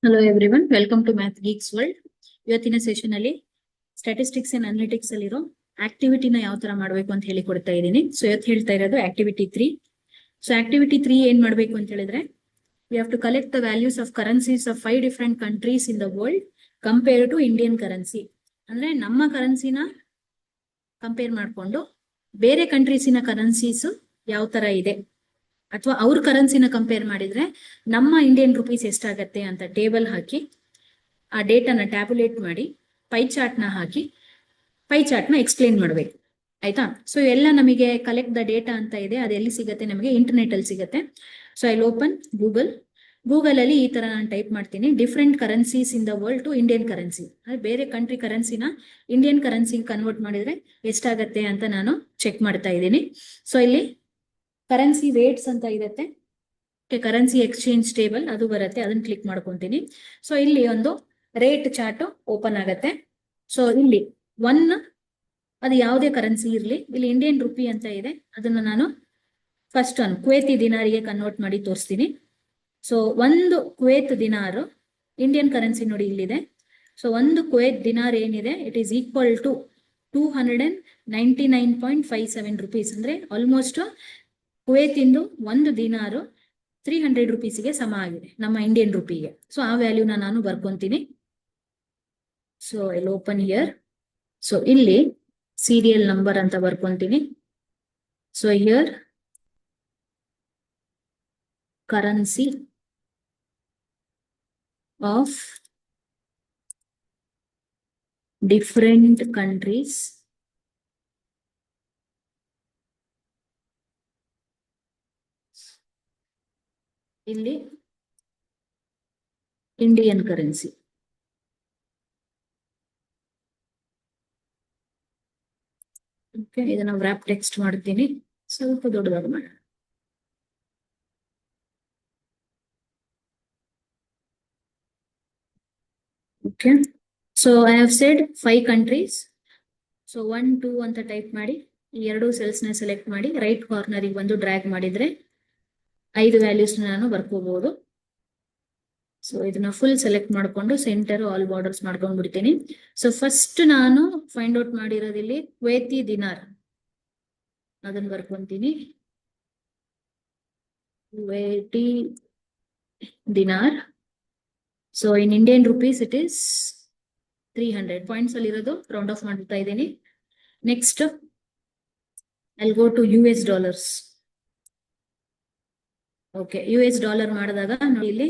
Hello everyone, welcome to math geeks world. ಇವತ್ತಿನ session ಅಲ್ಲಿ statistics and analytics ಅಲ್ಲಿರೋ ಆಕ್ಟಿವಿಟಿನ ಯಾವ ತರ ಮಾಡಬೇಕು ಅಂತ ಹೇಳಿ ಕೊಡ್ತಾ ಇದ್ದೀನಿ. ಸೊ ಇವತ್ತು ಹೇಳ್ತಾ ಇರೋದು ಆಕ್ಟಿವಿಟಿ 3. ಸೊ ಆಕ್ಟಿವಿಟಿ 3 ಏನ್ ಮಾಡಬೇಕು ಅಂತ ಹೇಳಿದ್ರೆ, we have to collect the values of currencies of 5 different countries in the world compare to Indian currency. ಅಂದ್ರೆ ನಮ್ಮ ಕರೆನ್ಸಿನ ಕಂಪೇರ್ ಮಾಡಿಕೊಂಡು ಬೇರೆ ಕಂಟ್ರೀಸಿನ ಕರೆನ್ಸೀಸ್ ಯಾವ ತರ ಇದೆ ಅಥವಾ ಅವ್ರ ಕರೆನ್ಸಿನ ಕಂಪೇರ್ ಮಾಡಿದ್ರೆ ನಮ್ಮ ಇಂಡಿಯನ್ ರುಪೀಸ್ ಎಷ್ಟಾಗತ್ತೆ ಅಂತ ಟೇಬಲ್ ಹಾಕಿ ಆ ಡೇಟಾನ ಟ್ಯಾಬುಲೇಟ್ ಮಾಡಿ ಪೈ ಚಾರ್ಟ್ ನ ಹಾಕಿ ಪೈ ಚಾರ್ಟ್ ನ ಎಕ್ಸ್ಪ್ಲೇನ್ ಮಾಡಬೇಕು. ಆಯ್ತಾ? ಸೊ ಎಲ್ಲ ನಮಗೆ ಕಲೆಕ್ಟ್ ದ ಡೇಟಾ ಅಂತ ಇದೆ, ಅದು ಎಲ್ಲಿ ಸಿಗತ್ತೆ? ನಮಗೆ ಇಂಟರ್ನೆಟ್ ಅಲ್ಲಿ ಸಿಗತ್ತೆ. ಸೊ ಐ ಓಪನ್ ಗೂಗಲ್ ಅಲ್ಲಿ ಈ ತರ ನಾನು ಟೈಪ್ ಮಾಡ್ತೀನಿ, different currencies in the world to Indian currency. ಬೇರೆ ಕಂಟ್ರಿ ಕರೆನ್ಸಿನ ಇಂಡಿಯನ್ ಕರೆನ್ಸಿ ಕನ್ವರ್ಟ್ ಮಾಡಿದ್ರೆ ಎಷ್ಟಾಗತ್ತೆ ಅಂತ ನಾನು ಚೆಕ್ ಮಾಡ್ತಾ ಇದ್ದೀನಿ. ಸೊ ಇಲ್ಲಿ ಕರೆನ್ಸಿ ರೇಟ್ಸ್ ಅಂತ ಇರುತ್ತೆ, ಕರೆನ್ಸಿ ಎಕ್ಸ್ಚೇಂಜ್ ಟೇಬಲ್ ಅದು ಬರುತ್ತೆ, ಅದನ್ನ ಕ್ಲಿಕ್ ಮಾಡ್ಕೊಂತೀನಿ. ಸೊ ಇಲ್ಲಿ ಒಂದು ರೇಟ್ ಚಾರ್ಟ್ ಓಪನ್ ಆಗತ್ತೆ. ಸೊ ಇಲ್ಲಿ ಅದು ಯಾವುದೇ ಕರೆನ್ಸಿ ಇರಲಿ, ಇಲ್ಲಿ ಇಂಡಿಯನ್ ರುಪಿ ಅಂತ ಇದೆ, ಅದನ್ನ ನಾನು ಫಸ್ಟ್ ಕುವೈತಿ ದಿನಾರಿಗೆ ಕನ್ವರ್ಟ್ ಮಾಡಿ ತೋರಿಸ್ತೀನಿ. ಸೊ ಒಂದು ಕುವೈತ್ ದಿನಾರು ಇಂಡಿಯನ್ ಕರೆನ್ಸಿ ನೋಡಿ ಇಲ್ಲಿದೆ. ಸೊ ಒಂದು ಕುವೈತ್ ದಿನಾರ್ ಏನಿದೆ, it is equal to 299.57 rupees. ಅಂದ್ರೆ ಆಲ್ಮೋಸ್ಟ್ ಕುವೈತಿಂದು ಒಂದು ದಿನಾರು 300 rupeesಗೆ ಸಮ ಆಗಿದೆ ನಮ್ಮ ಇಂಡಿಯನ್ ರುಪಿಗೆ. ಸೊ ಆ ವ್ಯಾಲ್ಯೂನ ನಾನು ಬರ್ಕೊಂತೀನಿ. So I'll open here. So ಇಲ್ಲಿ ಸೀರಿಯಲ್ ನಂಬರ್ ಅಂತ ಬರ್ಕೊಂತೀನಿ. So here currency of different countries ಇಲ್ಲಿ ಇಂಡಿಯನ್ ಕರೆನ್ಸಿ. ಓಕೆ, ಇದನ್ನ ವ್ರಾಪ್ ಟೆಕ್ಸ್ಟ್ ಮಾಡ್ತೀನಿ, ಸ್ವಲ್ಪ ದೊಡ್ಡದಾಗಿ ಮಾಡೋಣ. Okay, so I have said 5 countries. So 1, 2 ಅಂತ ಟೈಪ್ ಮಾಡಿ ಈ ಎರಡು ಸೆಲ್ಸ್ ನ ಸೆಲೆಕ್ಟ್ ಮಾಡಿ ರೈಟ್ ಕಾರ್ನರ್ ಗೆ ಒಂದು ಡ್ರ್ಯಾಗ್ ಮಾಡಿದ್ರೆ 5 ವ್ಯಾಲ್ಯೂಸ್ ನಾನು ಬರ್ಕೋಬಹುದು. ಸೊ ಇದನ್ನ ಫುಲ್ ಸೆಲೆಕ್ಟ್ ಮಾಡ್ಕೊಂಡು ಸೆಂಟರ್ ಆಲ್ ಬಾರ್ಡರ್ಸ್ ಮಾಡ್ಕೊಂಡು ಬಿಡ್ತೀನಿ. ಸೊ ಫಸ್ಟ್ ನಾನು ಫೈಂಡ್ ಔಟ್ ಮಾಡಿರೋದಿಲ್ಲಿ ಕುವೈತಿ ದಿನಾರ್, ಅದನ್ನ ಬರ್ಕೊಂತೀನಿ. Kuwaiti dinar. So in Indian rupees it is 300 points ಅಲ್ಲಿ ಇರೋದು, ರೌಂಡ್ ಆಫ್ ಮಾಡ್ತಾ ಇದ್ದೀನಿ. Next I go to US dollars. Okay, US dollar ಮಾಡಿದಾಗ ನೋಡಿ ಇಲ್ಲಿ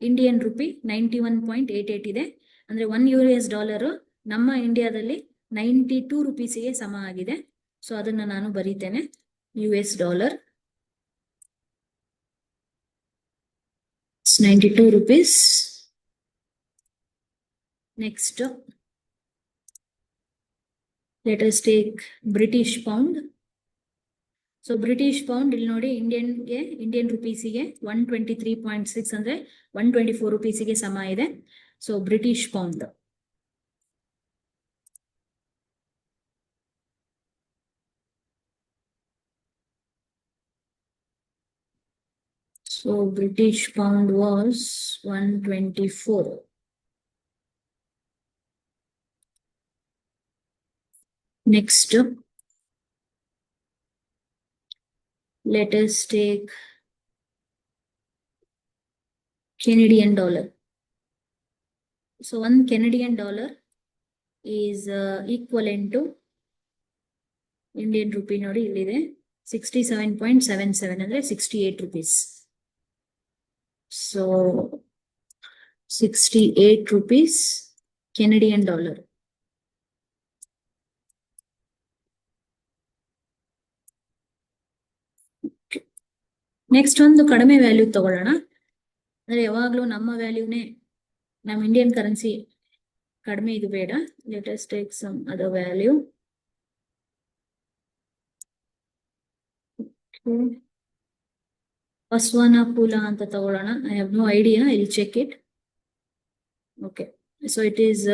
ಇಂಡಿಯನ್ ರುಪಿ 91.88 ಇದೆ. ಅಂದ್ರೆ 1 US ಡಾಲರ್ ನಮ್ಮ ಇಂಡಿಯಾದಲ್ಲಿ 92 rupeesಗೆ ಸಮ ಆಗಿದೆ. ಸೊ ಅದನ್ನ ನಾನು ಬರೀತೇನೆ, US dollar 92 rupees. Next let us take British pound. So British pound ಇಲ್ಲಿ ನೋಡಿ ಇಂಡಿಯನ್ ರುಪೀಸಿಗೆ 123.6 ಅಂದ್ರೆ 124 rupeesಗೆ ಸಮ ಇದೆ. So British pound. So British pound was 124. Next let us take Canadian dollar. So one Canadian dollar is equivalent to Indian rupee ನೋಡಿ ಇಲ್ಲಿದೆ 67.77 ಅಂದ್ರೆ 68 rupees. So 68 rupees Canadian dollar. Next ಒಂದು ಕಡಿಮೆ ವ್ಯಾಲ್ಯೂ ತಗೊಳ್ಳೋಣ. ಅಂದ್ರೆ ಯಾವಾಗ್ಲೂ ನಮ್ಮ ವ್ಯಾಲ್ಯೂನೇ, ನಮ್ಮ ಇಂಡಿಯನ್ ಕರೆನ್ಸಿ ಕಡಿಮೆ ಇದು ಬೇಡ. Let us take some other value. ಅಸ್ವಾನಪುಲ ಅಂತ ತಗೊಳ್ಳೋಣ. I have no idea, I will check it. Okay, so it is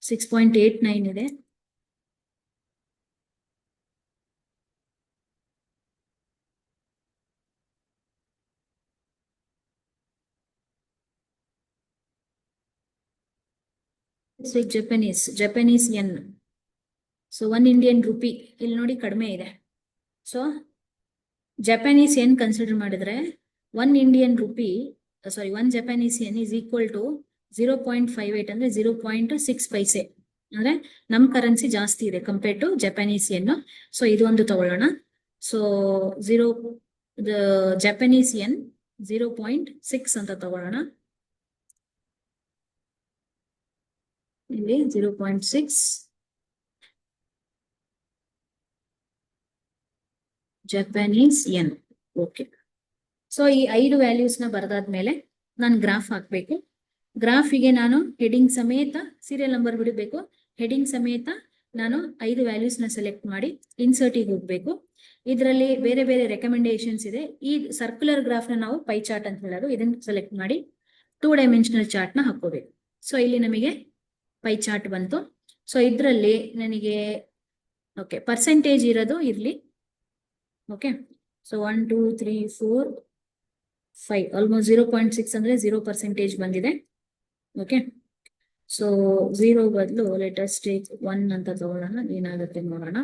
6.89 ಇದೆ. Japanese yen. So 1 Indian rupee ಇಲ್ಲಿ ನೋಡಿ ಕಡಿಮೆ ಇದೆ. ಸೊ ಜಪಾನೀಸ್ ಎನ್ ಕನ್ಸಿಡರ್ ಮಾಡಿದ್ರೆ 1 Indian rupee, sorry 1 Japanese yen is equal to 0.58 ಅಂದ್ರೆ 0.6 ಪೈಸೆ. ಅಂದ್ರೆ ನಮ್ ಕರೆನ್ಸಿ ಜಾಸ್ತಿ ಇದೆ compare to Japanese yen. So ಇದು ಒಂದು ತಗೊಳ್ಳೋಣ. ಸೊ ಜಪಾನೀಸ್ ಎನ್ 0.6 ಅಂತ ತಗೊಳ್ಳೋಣ. ಇಲ್ಲಿ 0.6 ಜಪಾನೀಸ್ ಎನ್. ಓಕೆ. ಸೊ ಈ 5 ವ್ಯಾಲ್ಯೂಸ್ ನ ಬರೆದಾದ್ಮೇಲೆ ನಾನು ಗ್ರಾಫ್ ಹಾಕ್ಬೇಕು. ಗ್ರಾಫಿಗೆ ನಾನು ಹೆಡಿಂಗ್ ಸಮೇತ ಸೀರಿಯಲ್ ನಂಬರ್ ಬಿಡಬೇಕು. ಹೆಡಿಂಗ್ ಸಮೇತ ನಾನು 5 ವ್ಯಾಲ್ಯೂಸ್ ನ ಸೆಲೆಕ್ಟ್ ಮಾಡಿ ಇನ್ಸರ್ಟಿಗೆ ಹೋಗ್ಬೇಕು. ಇದರಲ್ಲಿ ಬೇರೆ ಬೇರೆ ರೆಕಮೆಂಡೇಶನ್ಸ್ ಇದೆ. ಈ ಸರ್ಕ್ಯುಲರ್ ಗ್ರಾಫ್ ನ ನಾವು ಪೈ ಚಾರ್ಟ್ ಅಂತ ಹೇಳೋದು. ಇದನ್ನ ಸೆಲೆಕ್ಟ್ ಮಾಡಿ 2 ಡೈಮೆನ್ಷನಲ್ ಚಾರ್ಟ್ ನ ಹಾಕೋಬೇಕು. ಸೊ ಇಲ್ಲಿ ನಮಗೆ ಪೈ ಚಾರ್ಟ್ ಬಂತು. ಸೊ ಇದರಲ್ಲಿ ನನಗೆ ಓಕೆ ಪರ್ಸೆಂಟೇಜ್ ಇರೋದು ಇರ್ಲಿ. ಓಕೆ. ಸೊ 1 2 3 4 5 ಆಲ್ಮೋಸ್ಟ್ 0.6 ಅಂದ್ರೆ 0% ಬಂದಿದೆ. ಓಕೆ. ಸೊ 0 ಬದಲು ಲೆಟ್ ಅಸ್ ಟೇಕ್ 1 ಅಂತ ತಗೊಳ್ಳೋಣ. ಏನಾಗುತ್ತೆ ನೋಡೋಣ.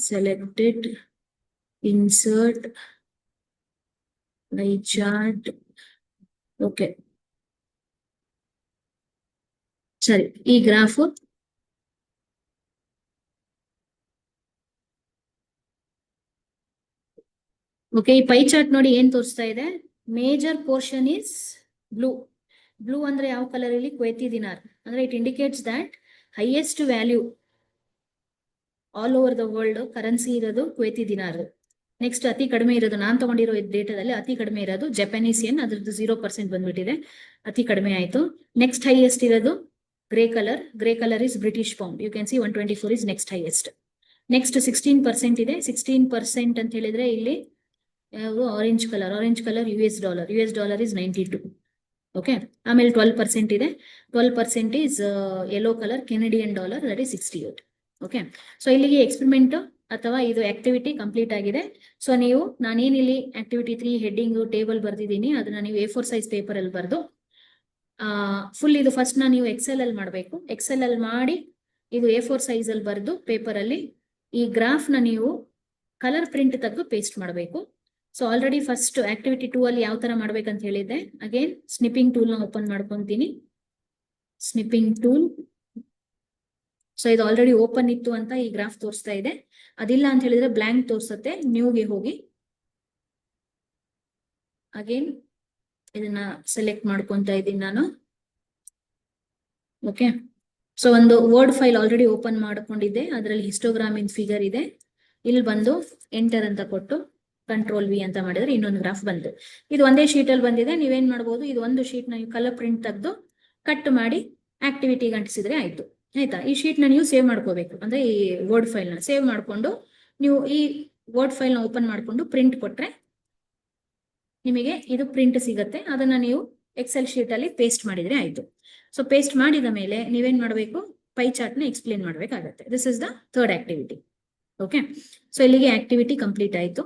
Selected, insert, pi chart. Okay ಸರಿ. ಈ ಗ್ರಾಫ್ ಓಕೆ. ಈ ಪೈ ಚಾರ್ಟ್ ನೋಡಿ ಏನ್ ತೋರಿಸ್ತಾ ಇದೆ. Major portion is blue. Blue ಅಂದ್ರೆ ಯಾವ ಕಲರ್ ಇಲ್ಲಿ? ಕ್ವೇತಿ ದಿನಾರ್. ಅಂದ್ರೆ it indicates that highest value all over the world currency ಇರೋದು ಕ್ವೇತಿ ದಿನಾರ್. ನೆಕ್ಸ್ಟ್ ಅತಿ ಕಡಿಮೆ ಇರೋದು ನಾನ್ ತಗೊಂಡಿರೋ ಡೇಟಾದಲ್ಲಿ ಅತಿ ಕಡಿಮೆ ಇರೋದು ಜಪಾನೀಸ್ ಎನ್. ಅದ್ರದ್ದು 0% ಬಂದ್ಬಿಟ್ಟಿದೆ, ಅತಿ ಕಡಿಮೆ ಆಯ್ತು. ನೆಕ್ಸ್ಟ್ ಹೈಯೆಸ್ಟ್ ಇರೋದು grey colour. Grey colour is British pound. You can see 124 is next highest. Next 16% ಇದೆ. 16% ಅಂತ ಹೇಳಿದ್ರೆ ಇಲ್ಲಿ orange colour. Orange colour US dollar. US dollar is 92. Okay. ಆಮೇಲೆ 12% ಇದೆ. 12% is yellow colour Canadian dollar, that is 68. Okay. So ಇಲ್ಲಿಗೆ experiment ಅಥವಾ ಇದು activity complete ಆಗಿದೆ. ಸೊ ನೀವು ನಾನೇನಿಲ್ಲಿ ಆಕ್ಟಿವಿಟಿ 3 ಹೆಡ್ಡಿಂಗ್ ಟೇಬಲ್ ಬರ್ದಿದ್ದೀನಿ, ಅದನ್ನ ನೀವು A4 ಸೈಜ್ ಪೇಪರ್ ಅಲ್ಲಿ ಬರ್ದು ಫುಲ್ ಇದು ಫಸ್ಟ್ ನೀವು ಎಕ್ಸೆಲ್ ಅಲ್ಲಿ ಮಾಡಬೇಕು. ಎಕ್ಸೆಲ್ ಅಲ್ಲಿ ಮಾಡಿ ಇದು A4 ಸೈಜ್ ಅಲ್ಲಿ ಬರ್ದು ಪೇಪರ್ ಅಲ್ಲಿ ಈ ಗ್ರಾಫ್ ನ ನೀವು ಕಲರ್ ಪ್ರಿಂಟ್ ತೆಗೆದು ಪೇಸ್ಟ್ ಮಾಡಬೇಕು. ಸೊ ಆಲ್ರೆಡಿ ಫಸ್ಟ್ ಆಕ್ಟಿವಿಟಿ 2 ಅಲ್ಲಿ ಯಾವ ತರ ಮಾಡ್ಬೇಕಂತ ಹೇಳಿದ್ದೆ. ಅಗೇನ್ ಸ್ನಿಪ್ಪಿಂಗ್ ಟೂಲ್ ನ ಓಪನ್ ಮಾಡ್ಕೊಂತೀನಿ. Snipping tool. ಸೊ ಇದು ಆಲ್ರೆಡಿ ಓಪನ್ ಇತ್ತು ಅಂತ ಈ ಗ್ರಾಫ್ ತೋರಿಸ್ತಾ ಇದೆ. ಅದಿಲ್ಲ ಅಂತ ಹೇಳಿದ್ರೆ ಬ್ಲಾಂಕ್ ತೋರಿಸುತ್ತೆ. ನ್ಯೂಗೆ ಹೋಗಿ ಅಗೇನ್ ಇದನ್ನ ಸೆಲೆಕ್ಟ್ ಮಾಡ್ಕೊಂತ ಇದ್ದೀನಿ ನಾನು. ಓಕೆ. ಸೊ ಒಂದು ವರ್ಡ್ ಫೈಲ್ ಆಲ್ರೆಡಿ ಓಪನ್ ಮಾಡ್ಕೊಂಡಿದ್ದೆ, ಅದರಲ್ಲಿ ಹಿಸ್ಟೋಗ್ರಾಮ್ ಇನ್ ಫಿಗರ್ ಇದೆ. ಇಲ್ಲಿ ಬಂದು ಎಂಟರ್ ಅಂತ ಕೊಟ್ಟು ಕಂಟ್ರೋಲ್ V ಅಂತ ಮಾಡಿದ್ರೆ ಇನ್ನೊಂದು ಗ್ರಾಫ್ ಬಂತು. ಇದು ಒಂದೇ ಶೀಟ್ ಅಲ್ಲಿ ಬಂದಿದೆ. ನೀವೇನ್ ಮಾಡಬಹುದು, ಇದು ಒಂದು ಶೀಟ್ ನ ನೀವು ಕಲರ್ ಪ್ರಿಂಟ್ ತೆಗೆದು ಕಟ್ ಮಾಡಿ ಆಕ್ಟಿವಿಟಿಗೆ ಅಂಟಿಸಿದ್ರೆ ಆಯ್ತು. ಆಯ್ತಾ? ಈ ಶೀಟ್ ನ ನೀವು ಸೇವ್ ಮಾಡ್ಕೋಬೇಕು. ಅಂದ್ರೆ ಈ ವರ್ಡ್ ಫೈಲ್ ನ ಸೇವ್ ಮಾಡ್ಕೊಂಡು ನೀವು ಈ ವರ್ಡ್ ಫೈಲ್ ನ ಓಪನ್ ಮಾಡ್ಕೊಂಡು ಪ್ರಿಂಟ್ ಕೊಟ್ರೆ ನಿಮಗೆ ಇದು ಪ್ರಿಂಟ್ ಸಿಗತ್ತೆ. ಅದನ್ನ ನೀವು ಎಕ್ಸೆಲ್ ಶೀಟ್ ಅಲ್ಲಿ ಪೇಸ್ಟ್ ಮಾಡಿದ್ರೆ ಆಯ್ತು. ಸೊ ಪೇಸ್ಟ್ ಮಾಡಿದ ಮೇಲೆ ನೀವೇನ್ ಮಾಡಬೇಕು, ಪೈ ಚಾರ್ಟ್ ನ ಎಕ್ಸ್ಪ್ಲೇನ್ ಮಾಡ್ಬೇಕಾಗತ್ತೆ. This is the third activity. Okay. So ಇಲ್ಲಿಗೆ ಆಕ್ಟಿವಿಟಿ ಕಂಪ್ಲೀಟ್ ಆಯ್ತು.